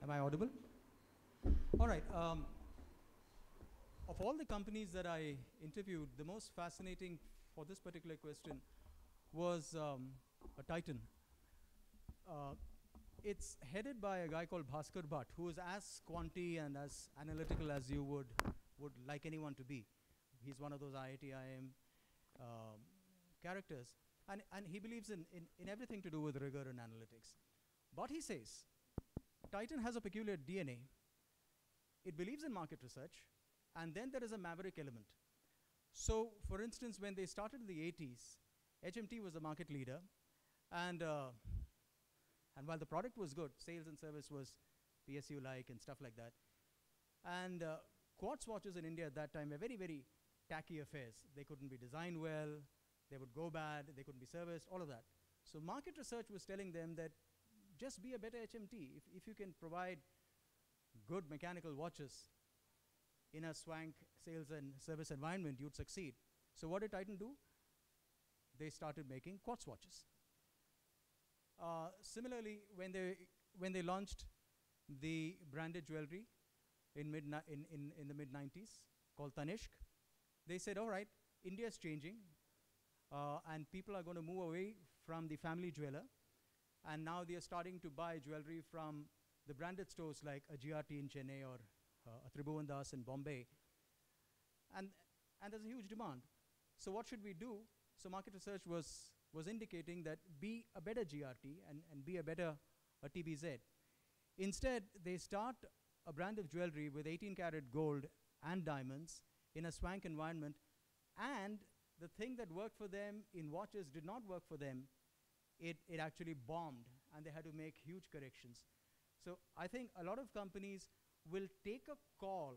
Am I audible? All right. Of all the companies that I interviewed, the most fascinating for this particular question was a Titan. It's headed by a guy called Bhaskar Bhatt, who is as quanty and as analytical as you would like anyone to be. He's one of those IIT IIM characters. And he believes in everything to do with rigor and analytics. But he says, Titan has a peculiar DNA. It believes in market research, and then there is a maverick element. So, for instance, when they started in the 80s, HMT was the market leader, and while the product was good, sales and service was PSU-like and stuff like that. And quartz watches in India at that time were very, very tacky affairs. They couldn't be designed well, they would go bad, they couldn't be serviced, all of that. So market research was telling them that just be a better HMT. If you can provide good mechanical watches in a swank sales and service environment, you'd succeed. So what did Titan do? They started making quartz watches. Similarly, when they launched the branded jewelry in the mid-90s called Tanishq, they said, all right, India's changing, and people are going to move away from the family jeweler, and now they are starting to buy jewelry from the branded stores like a GRT in Chennai or a Tribhuvan Das in Bombay, and there's a huge demand. So what should we do? So market research was indicating that be a better GRT and be a better TBZ. Instead, they start a brand of jewelry with 18-karat gold and diamonds in a swank environment, and the thing that worked for them in watches did not work for them. It actually bombed, and they had to make huge corrections. So I think a lot of companies will take a call.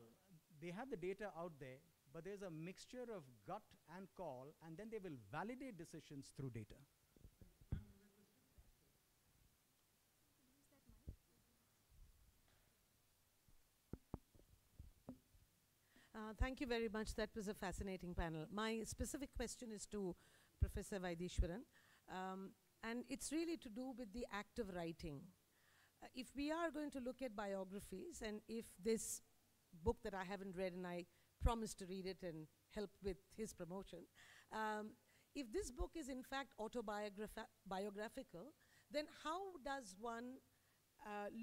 They have the data out there, but there's a mixture of gut and call, and then they will validate decisions through data. Thank you very much. That was a fascinating panel. My specific question is to Professor Vaitheeswaran, and it's really to do with the act of writing. If we are going to look at biographies, and if this book that I haven't read, and I promise to read it and help with his promotion, if this book is in fact autobiographical, then how does one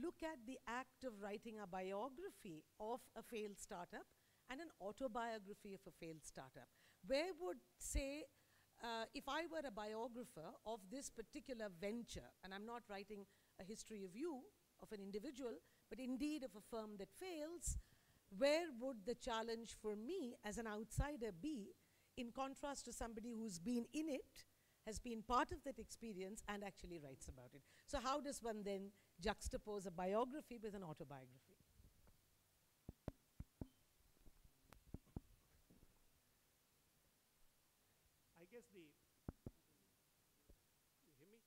look at the act of writing a biography of a failed startup and an autobiography of a failed startup? Where would, say, if I were a biographer of this particular venture, and I'm not writing a history of you, of an individual, but indeed of a firm that fails, where would the challenge for me as an outsider be, in contrast to somebody who's been in it, has been part of that experience, and actually writes about it? So how does one then juxtapose a biography with an autobiography? I guess you hear me?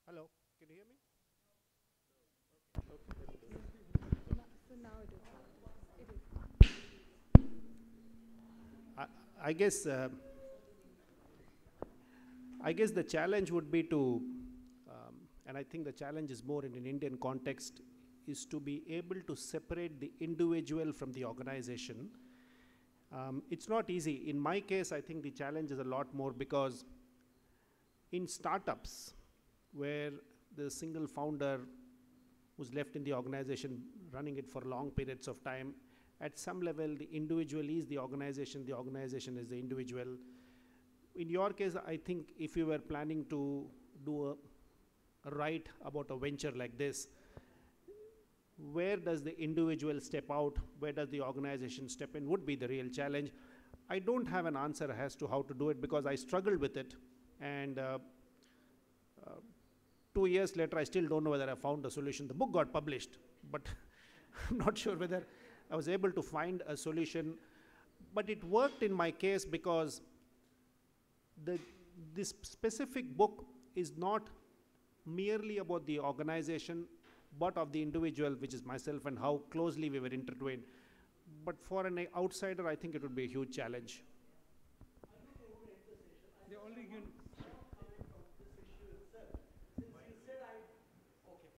Hello, can you hear me? Okay. So now it is. I guess the challenge would be to, and I think the challenge is more in an Indian context, is to be able to separate the individual from the organization. It's not easy. In my case, I think the challenge is a lot more, because in startups where the single founder who's left in the organization running it for long periods of time, at some level the individual is the organization is the individual. In your case, I think if you were planning to do a write about a venture like this, where does the individual step out, where does the organization step in, would be the real challenge. I don't have an answer as to how to do it, because I struggled with it, and 2 years later I still don't know whether I found a solution. The book got published, but I'm not sure whether I was able to find a solution. But it worked in my case, because this specific book is not merely about the organization, but of the individual, which is myself, and how closely we were intertwined. But for an outsider, I think it would be a huge challenge.